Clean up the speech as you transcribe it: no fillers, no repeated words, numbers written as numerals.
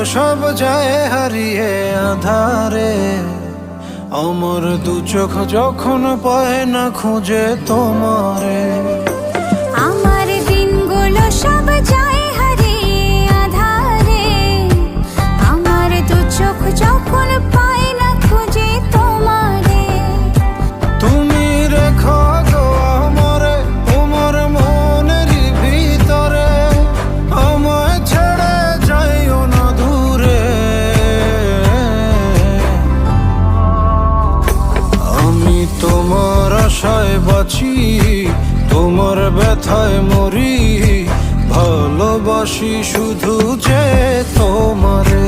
সব যায় হারিয়ে আধারে, আমার দু চোখ যখন পায় না খুঁজে তোমারে। আমার দিনগুলো সব যায় হারিয়ে আধারে, আমার দু চোখ যখন পায় না খুঁজে তোমারে। তুমি রেখো গো আমারে তোমার মনের ভিতরে, আমায় ছেড়ে যাইও না দূরে। আমি তোমার আশায় বাঁচি, তোমার ব্যথায় মরি, ভালোবাসি শুধু যে তোমারে।